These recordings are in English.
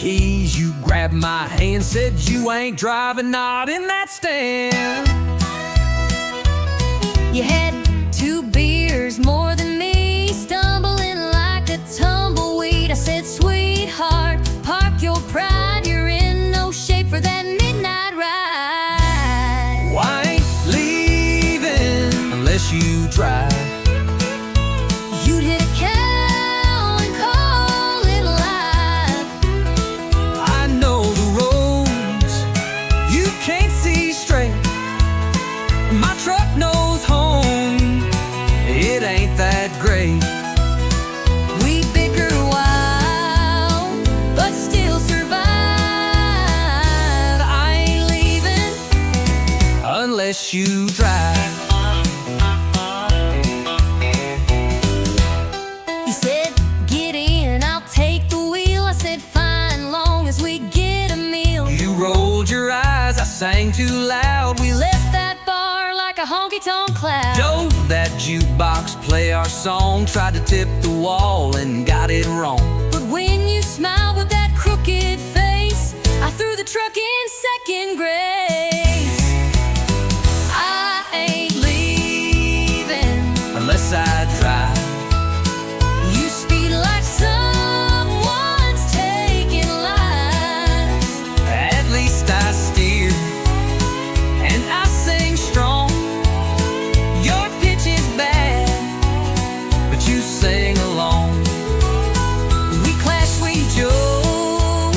keys, you grabbed my hand, said you ain't driving, not in that stand. You had 2 beers more than me, stumbling like a tumbleweed. I said, sweetheart, park your pride, you're in no shape for that midnight ride. Well, I ain't leaving unless you drive. You'd hit a cow and call it live. I know the roads you can't see straight. My truck knows home, it ain't that great. We bicker a while, but still survive. I ain't leaving Unless you drive. You said, get in, I'll take the wheel. I said, fine, long as we get a meal. You rolled your eyes, I sang too loud. We left that bar like a honky-tonk cloud. Don't that jukebox play our song, tried to tip the wall and got it wrong. But when you smiled with that crooked face, I threw the truck in second grace. I ain't leaving Unless I drive. You speed like someone's taking lives. At least I steer and I sing strong. Your pitch is bad, but you sing along. We clash, we joke,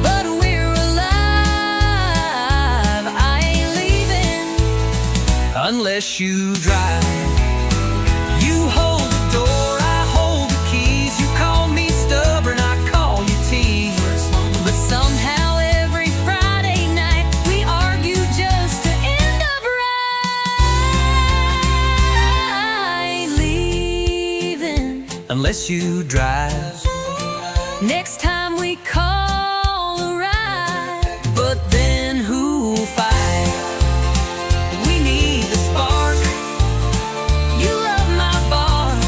but we're alive. I ain't leaving Unless you drive. You hold the door, I hold the keys. You call me stubborn, I call you tease. But somehow every Friday night we argue just to end up right. I ain't leaving Unless you drive. next time we call a ride. But then who'll fight? We need the spark. You love my bars.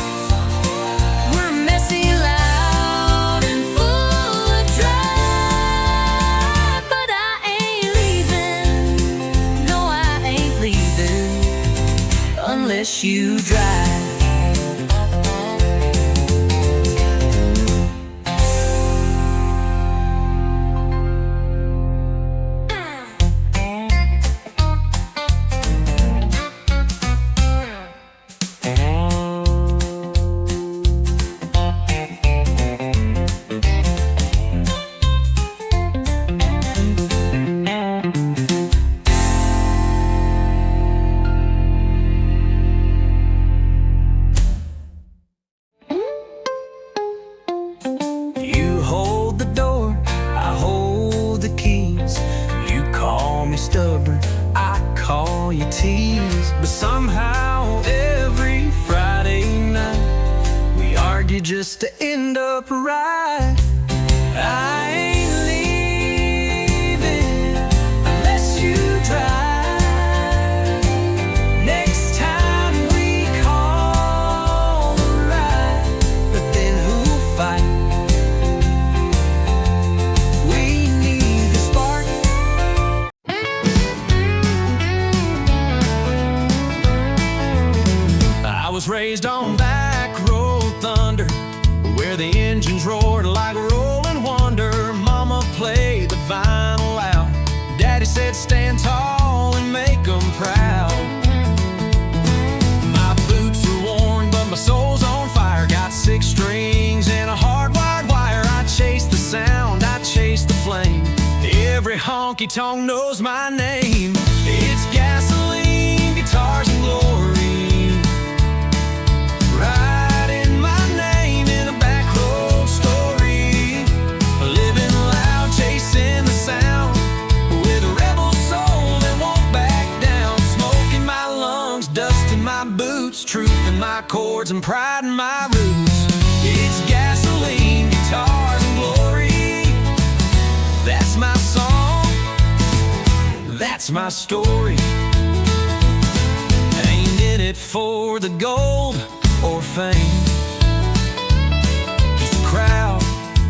We're messy, loud, and full of drive. But I ain't leaving. No, I ain't leaving Unless you drive. You hold the door, I hold the keys. You call me stubborn, I call you tease. But somehow every Friday night we argue just to end up right. I ain't leaving unless you drive. Next time we call a ride. But then who'll fight? We need the spark. I was raised on back road thunder, where the engines roared like rolling wonder. Mama played the vinyl loud. Daddy said stand tall and make 'em proud. My boots are worn but my soul's on fire. Got 6 strings and a hardwired wire. I chase the sound, I chase the flame. Every honky-tonk knows my name. It's gasoline, guitars and glory, writing my name in a back road story. Living loud, chasing the sound, with a rebel soul that won't back down. Smoke in my lungs, dust in my boots, truth in my chords and pride in my roots. It's gasoline, guitars and glory. That's my song, that's my story. Ain't in it for the gold or fame, just a crowd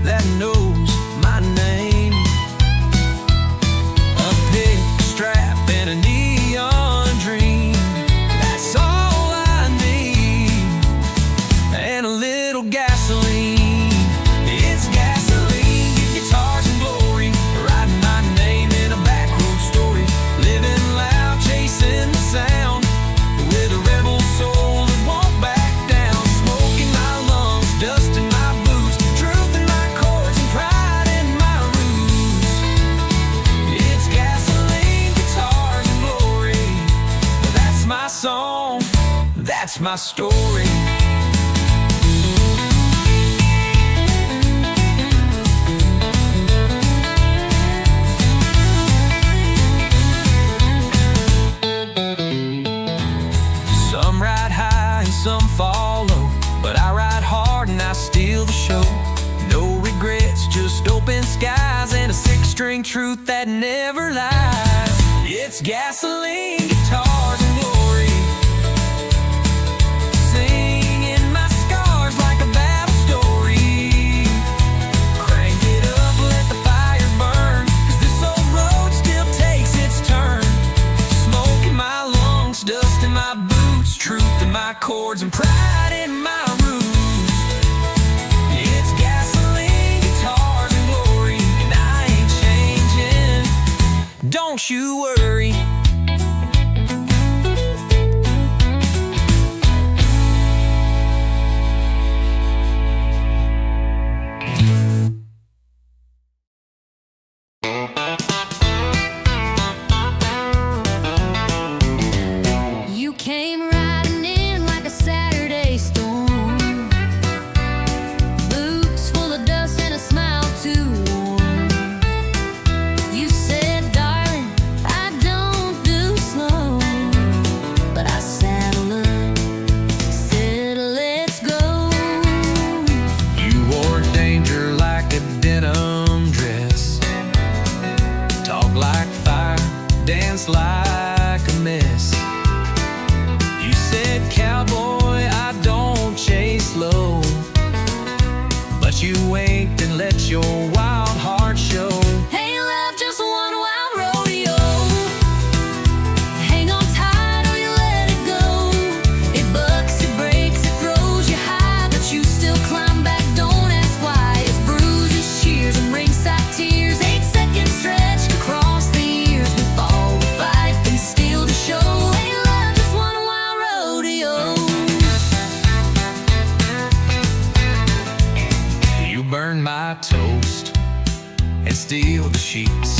that knows my name. that's my story. Some ride high and some fall low, but I ride hard and I steal the show. No regrets, just open skies and a six-string truth that never lies. It's gasoline, guitars, and glory, singing my scars like a battle story. Crank it up, let the fire burn, 'cause this old road still takes its turn. Smoke in my lungs, dust in my boots, truth in my chords, and pride in my roots. It's gasoline, guitars, and glory, and I ain't changing, don't you worry. You came riding in like a Saturday storm, boots full of dust and a smile too warm. You said, darling, I don't do slow, but I saddled up, said, let's go. You wore danger like a denim dress, talk like fire, dance like a mess. You said, cowboy, I don't chase low, but you winked and let your wild heart show. Hey, love, just one wild rodeo. Hang on tight or you let it go. It bucks, it breaks, it throws you high, but you still climb back, don't ask why. It's bruises, shears, and ringside tears. 8-second stretch across the years. We fall, we fight, and steal the show. Hey, love, just one wild rodeo. You burned my toast and steal the sheets,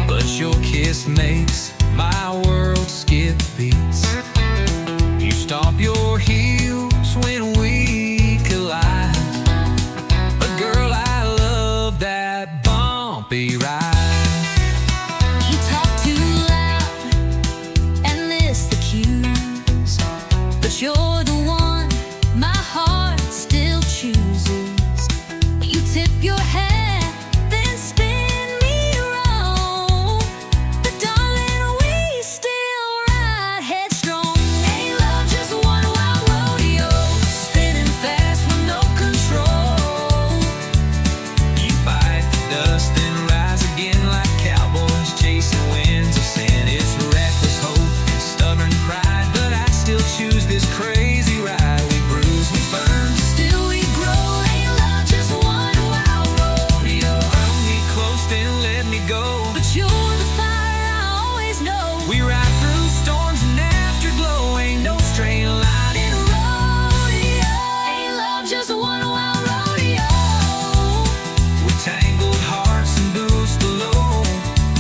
but your kiss makes my world skip beats. You stomp your heels when we collide, but girl, I love that bumpy ride. You talk too loud and miss the cues, but you're the one my heart still chooses. You tip your head, then spin me around, but darling, we still ride headstrong. Hey, love, just one wild rodeo, spinning fast with no control. You bite the dust and rise again like cowboys chasing winds of sin. It's reckless hope and stubborn pride, but I still choose this crazy ride. We bruise, we burn, Still we grow. Hey, love, just one wild rodeo. hold me close, then let me go. But you're the fire I always know. We ride through storms and afterglow, ain't no straight line in a Rodeo. Hey, love, just one wild rodeo. with tangled hearts and boots below.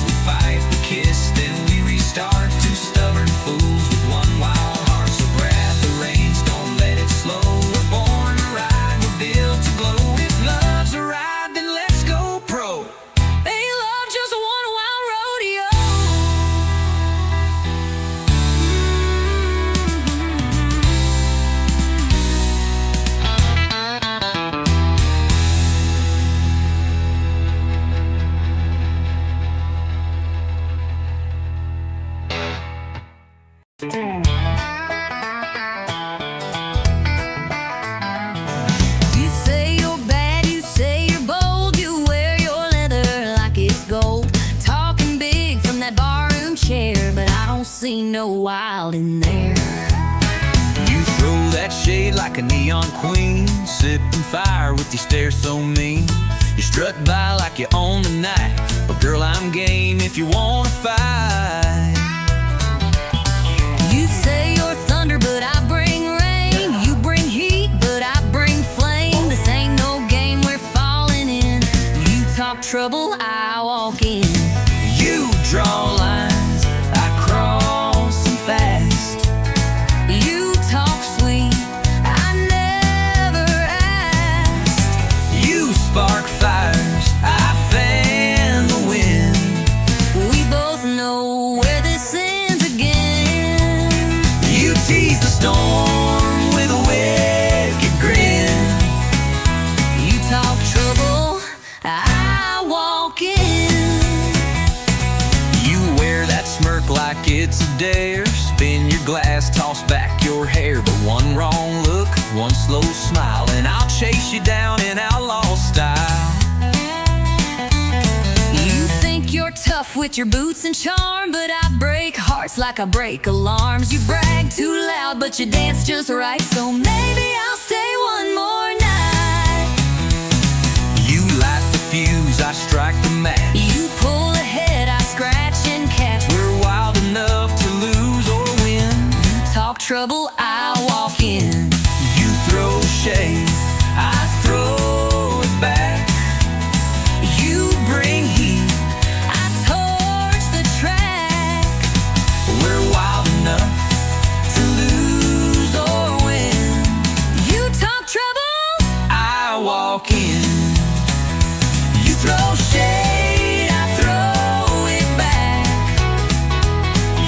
We fight, we kiss, then we restart. Two stubborn fools with one wild heart. So grab the reins, don't let it slow. We're born to ride, we're built to glow. If love's a ride, then let's go pro. Hey, love, just one wild rodeo. You say you're bad, you say you're bold, you wear your leather like it's gold. Talking big from that barroom chair, but I don't see no wild in there. You throw that shade like a neon queen, sipping fire with your stare so mean. You strut by like you own the night, but girl, I'm game if you wanna fight. You say you're thunder, but I bring rain. You bring heat, but I bring flame. This ain't no game we're falling in. You talk trouble, I walk in. You draw lines, I cross them fast. You talk like it's a dare. Spin your glass, toss back your hair. But one wrong look, one slow smile, and I'll chase you down in outlaw style. You think you're tough with your boots and charm, but I break hearts like I break alarms. You brag too loud, but you dance just right, so maybe I'll stay one more night. You light the fuse, I strike the match. You pull ahead, I scratch and catch. We're wild enough to lose or win. You talk trouble, I walk in. You throw shade, I throw it back. You bring heat, I torch the track. we're wild enough to lose or win. You talk trouble, I walk in. You throw shade, I throw it back.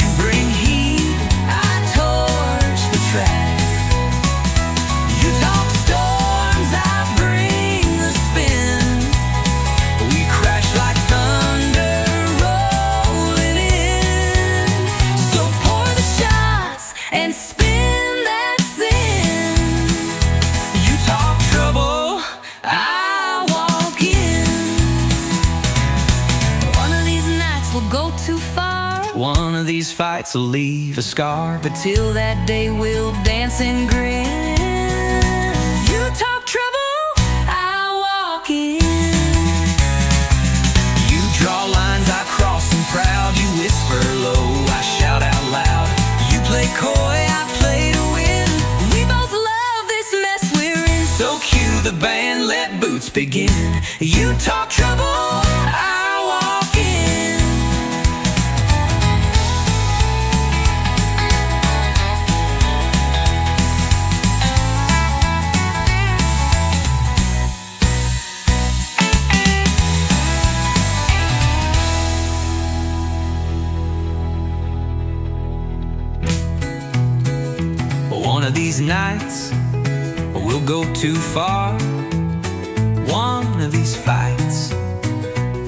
You bring heat, I torch the track. You talk storms, I bring the spin. We crash like thunder rolling in. so pour the shots and spin that sin. You talk trouble, I walk in. One of these nights we'll go too far. one of these fights will leave a scar. But Till that day we'll dance and grin. You talk trouble, I walk in. you draw lines, I cross them proud. You whisper low, I shout out loud. You play coy, I play to win. We both love this mess we're in. So cue the band, let boots begin. You talk trouble, I walk in. One of these nights, we'll go too far. One of these fights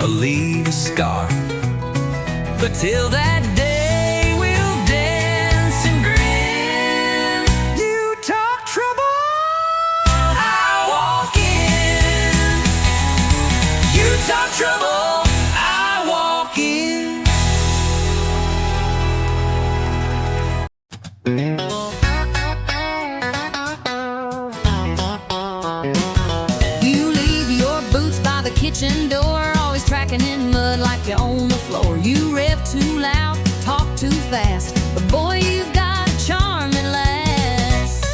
will leave a scar. But till that day, we'll dance and grin. You talk trouble, I walk in. You talk trouble, I walk in. You leave your boots by the kitchen door, always tracking in mud like you own the floor. You rev too loud, talk too fast, but boy, you've got a charm that lasts.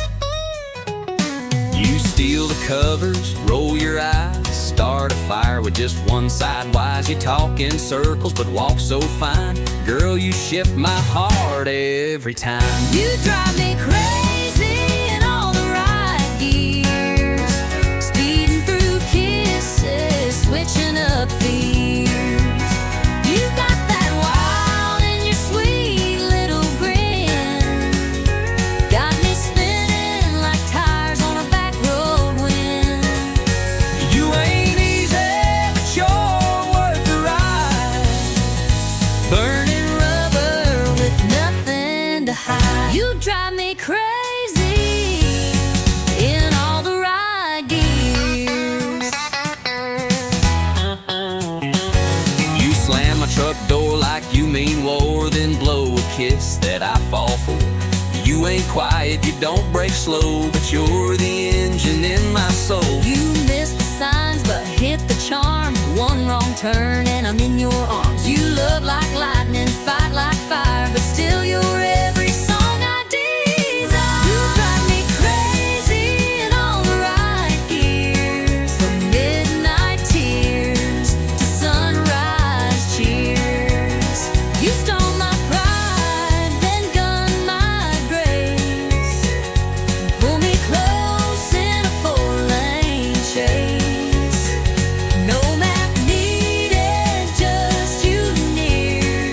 You steal the covers, roll your eyes, start a fire with just one side wise. You talk in circles but walk so fine. Girl, you shift my heart every time. You drive me crazy in all the right gears, speeding through kisses, switching up fears. You got that wild in your sweet little grin, got me spinning like tires on a back road wind. You ain't easy, but you're worth the ride. Burning rubber with nothing to hide. You drive me crazy in all the right gears. You slam my truck door like you mean war, then blow a kiss that I fall for. You ain't quiet, you don't break slow, but you're the engine in my soul. You miss the signs but hit the charm. One wrong turn and I'm in your arms. You love like lightning, fight like fire, but still you're every song I desire. You drive me crazy in all the right gears, from midnight tears to sunrise cheers. You stole my pride, then gunned my grace. Pull me close in a four-lane chase. No map needed, just you near.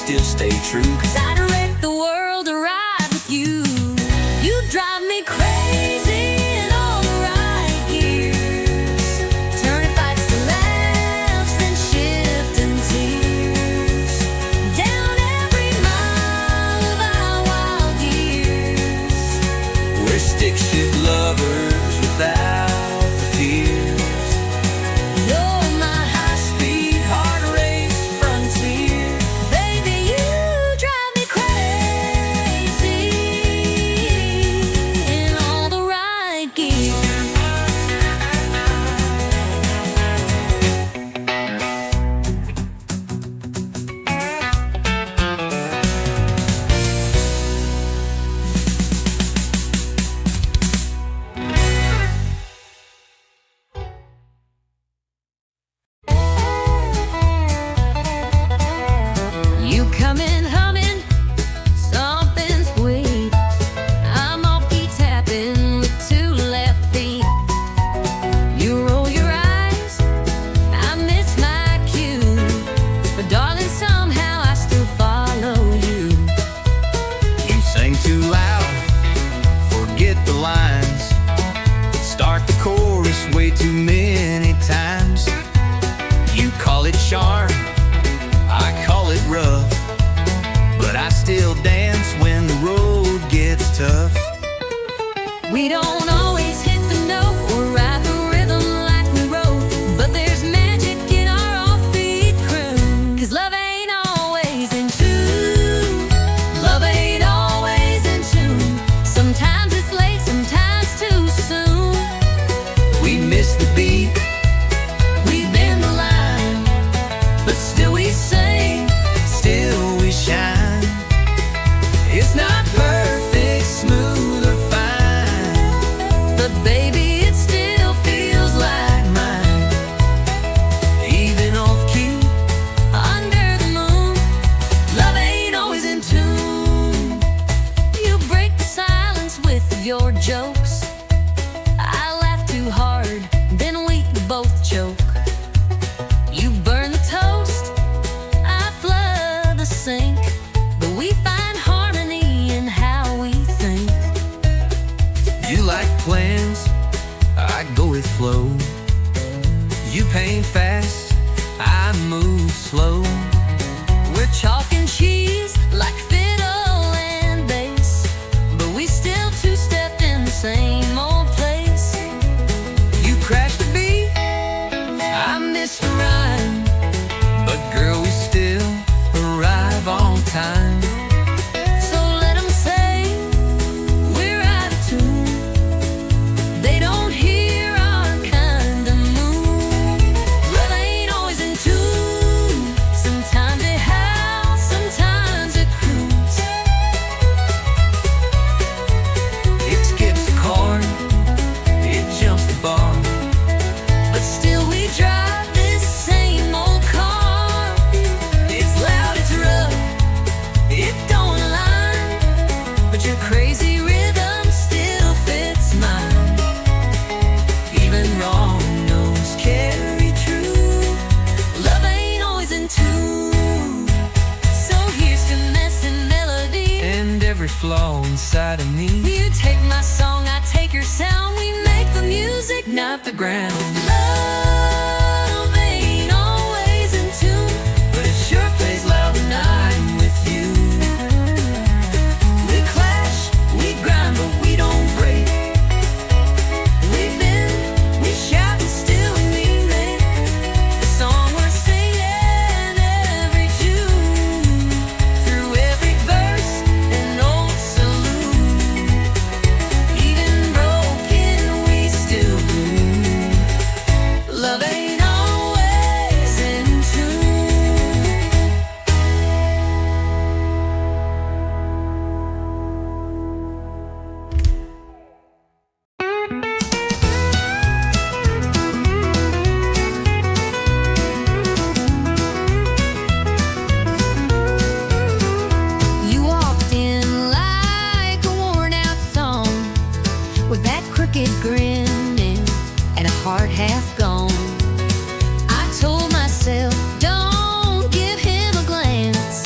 still stay true. 'Cause I'd wreck the world to ride with you. You drive me crazy in all the right gears, turning fights to laughs, then shifting tears, down every mile of our wild years. We're stick shift lovers without the tears. You're my high-speed Heart race frontier. baby, you drive me crazy in all the right gears. You coming humming something sweet. I'm off key tapping with two left feet. You roll your eyes, I miss my cue, but darling, somehow I still follow you. You sing too loud, forget the lines. Start the chorus way too many times. You call it charm, I call it rough, but I still dance when the road gets tough. We don't always hit the note or ride the rhythm like we wrote, but there's magic in our offbeat crew. 'Cause love ain't always in tune. Love ain't always in tune. Sometimes it's late, sometimes too soon. We miss the beat, We bend the line, but still we sing, still we shine. It's not perfect, smooth or fine, but baby, it still feels like mine. even off key. Under the moon, love ain't always in tune. You break the silence with your jokes. I laugh too hard, then we both choke. You burn the toast, I flood the sink, but we find harmony in how we think. You like plans, I go with flow. You paint fast, I move slow. We're chalk and cheese like fiddle and bass, but we still two-stepped in the same old place. You crash the beat, I miss the rhyme. but girl, we still arrive on time. So let 'em say we're out of tune. They don't hear our kind of moon. Love ain't always in tune. Sometimes it howls, sometimes it croons. It skips the chord, it jumps the bar. But still we drive this same old car. It's loud, it's rough, It don't align, but your crazy rhythm still fits mine. even wrong notes carry true. Love ain't always in tune. So here's to messing melody. And every flaw inside of me. You take my song, I take your sound. We make the music, not the ground. Love ain't always in tune, But it sure plays loud when I'm with you. we clash, we grind, but we don't break. We bend, we shout, and still we make the song we're singing every June. Through every verse and old salute, even broken, we still bloom. Love ain't always in tune. You walked in like a worn-out song, with that crooked grin and a heart half gone. I told myself, don't give him a glance.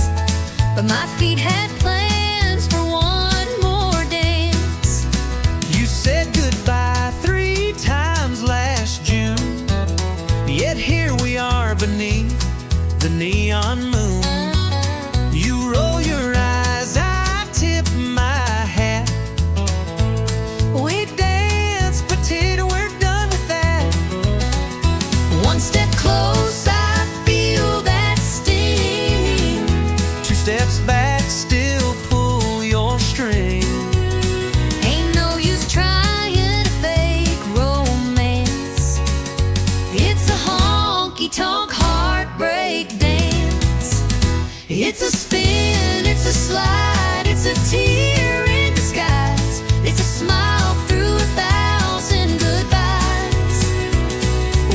It's a spin, it's a slide, it's a tear in disguise. It's a smile through 1,000 goodbyes.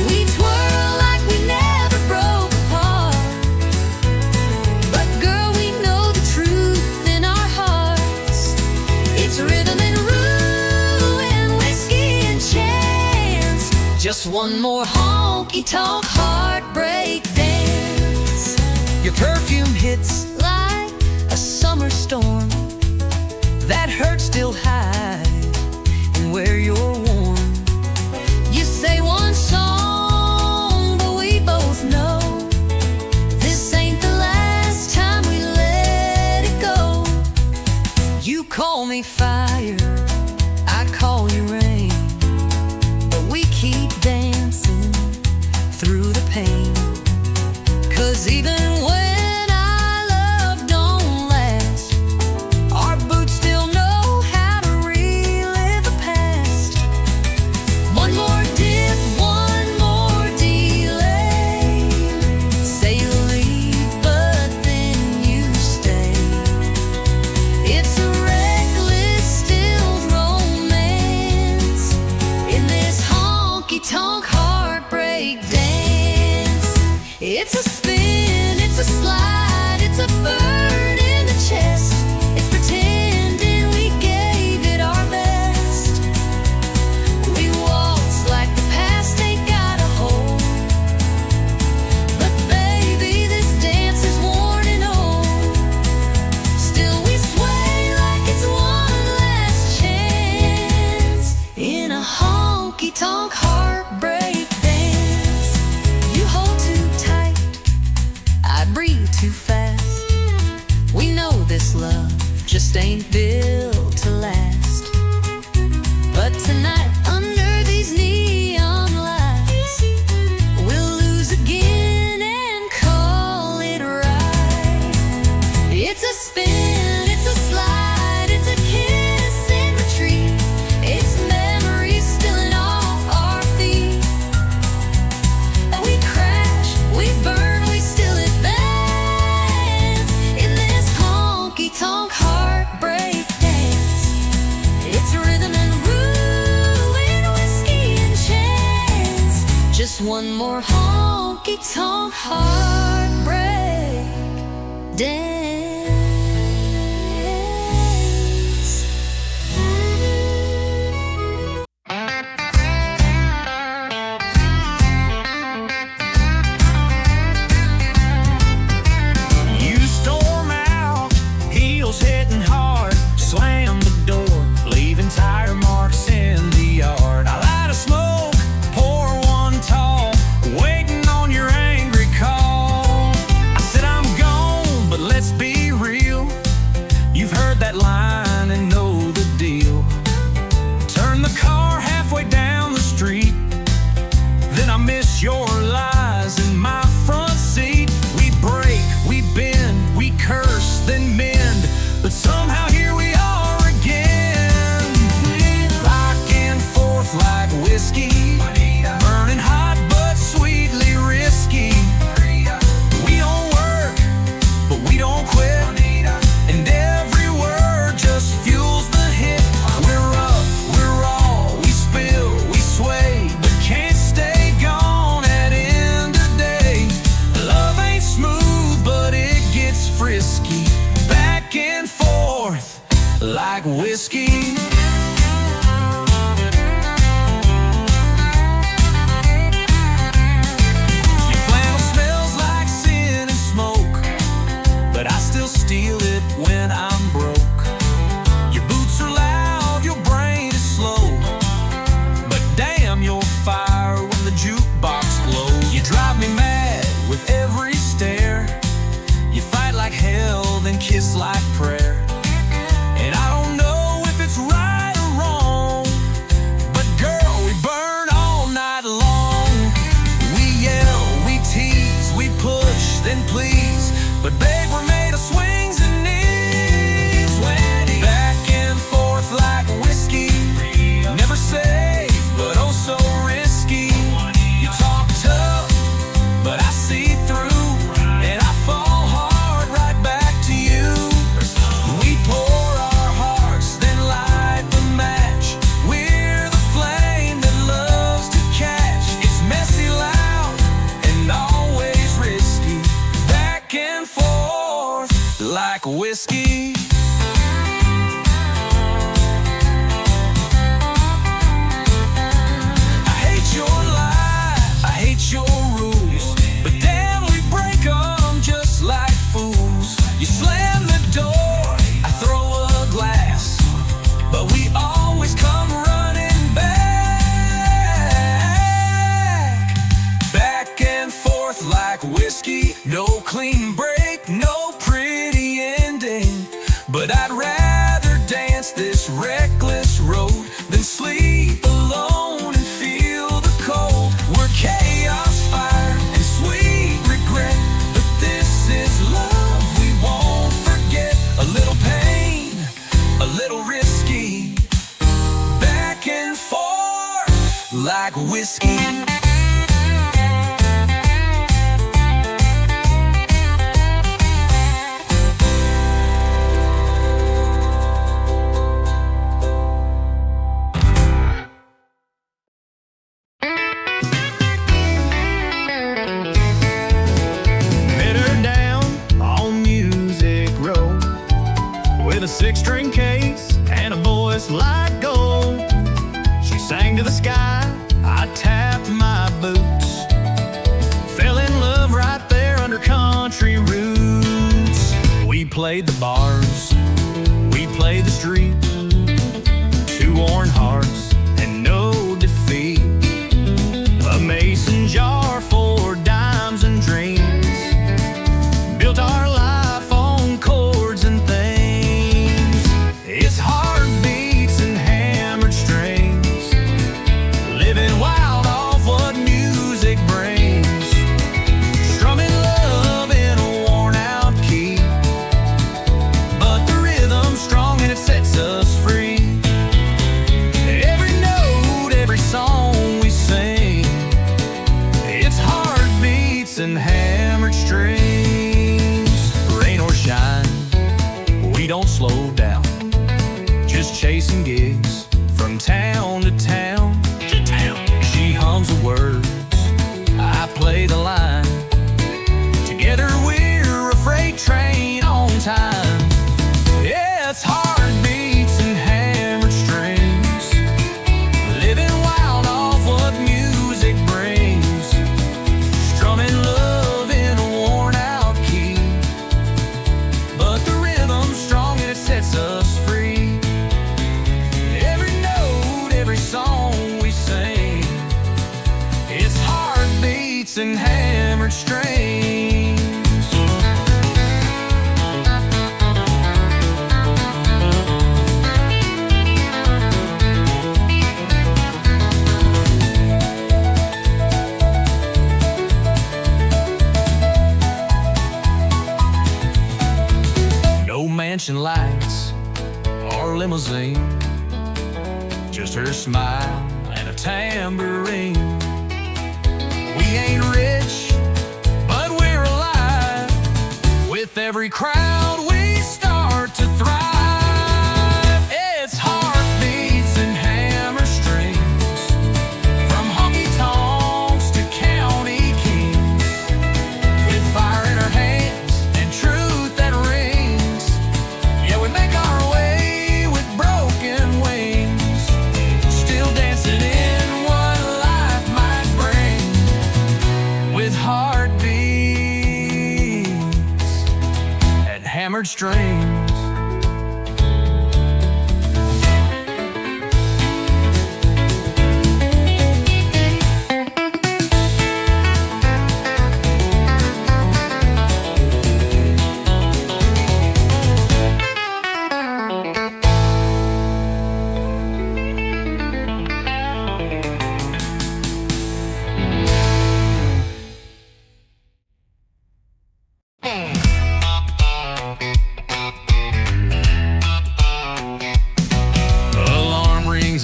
We twirl like we never broke apart, but girl, we know the truth in our hearts. It's rhythm and rue and whiskey and chance. Just one more honky-tonk heartbreak dance. Your perfume hits Like a summer storm, that hurt still hide, and where you're warm. you say one song, but we both know this ain't the last time we let it go. You call me fire, I call you rain, but we keep dancing through the pain. 'Cause even when our love don't last, our boots still know how to relive the past. One more dip, one more delay. Say you leave, but then you stay. It's a reckless, still romance in this honky-tonk heartbreak dance. It's a spin, it's a slide, it's a burn in the chest. It's pretending we gave it our best. We waltz like the past ain't got a hold, but baby, this dance is worn and old. Still we sway like it's one last chance in a honky-tonk heartbreak dance. You hold too tight, I breathe too fast. We know this love just ain't built to last. But tonight, Under these neon lights, we'll lose again and call it right. it's a spin, it's a slide, it's a kiss in retreat. It's memories spilling off our feet. We crash, we burn, we still advance in this honky-tonk heartbreak dance. It's rhythm and rue and whiskey and chance. Just one more Honky-tonk heartbreak dance. You storm out, heels hitting hard, slam the door, leaving tire marks in the yard. I light a smoke, pour one tall, waiting on your angry call. I said I'm gone, but let's be real. You've heard that line and know the deal. Turn the car halfway down the street, then I miss your lies in my front seat. We break, we bend, we curse, then mend, but somehow here we are again. Back and forth like whiskey, burning hot but sweetly risky. We don't work, but we don't quit, and every word just fuels the hit. We're rough, we're raw, we spill, we sway, but can't stay gone at any like whiskey. I hate your lies, I hate your rules, but damn, we break them just like fools. You slam the door, I throw a glass, but we always come running back. Back and forth like whiskey, no clean break, no pretty ending. But I'd rather dance this reckless road than sleep alone and feel the cold. We're chaos, fire, and sweet regret, but this is love we won't forget. A little pain, a little risky, back and forth like whiskey. A six-string case and a voice like gold. She sang to the sky, I tapped my boots. Fell in love right there under country roots. We played the bars, we played the street. Two worn hearts and no defeat. A mason jar for dimes and dreams. Built our life on chords and things. It's heartbeats and hammered strings, living wild off what music brings. Strumming love in a worn-out key, but the rhythm's strong and it sets us free. Every note, every song we sing, it's heartbeats and hammered strings. Rain or shine, we don't slow down, just chasing gigs from town to town. She hums the words, I play the line. Together we're a freight train on time. Yeah, it's heartbeats and hammered strings, living wild off what music brings. Strumming love in a worn-out key, but the rhythm's strong and it sets us free. Every song we sing, it's heartbeats and hammered strings. No mansion lights or limousine, just her smile and a tambourine. We ain't rich, but we're alive. With every crowd we start to thrive. It's heartbeats and hammer strings, from honky-tonks to county kings. With fire in our hands and truth that rings, yeah, we make our way with broken wings. Still dancing in what life might bring, with heartbeats and hammered strings.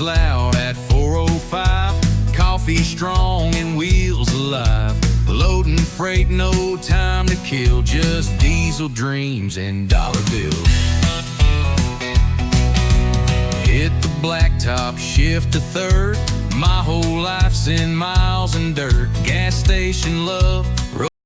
Loud at 4:05, coffee strong and wheels alive. Loading freight, no time to kill, just diesel dreams and dollar bills. Hit the blacktop, shift to third. My whole life's in miles and dirt. Gas station love,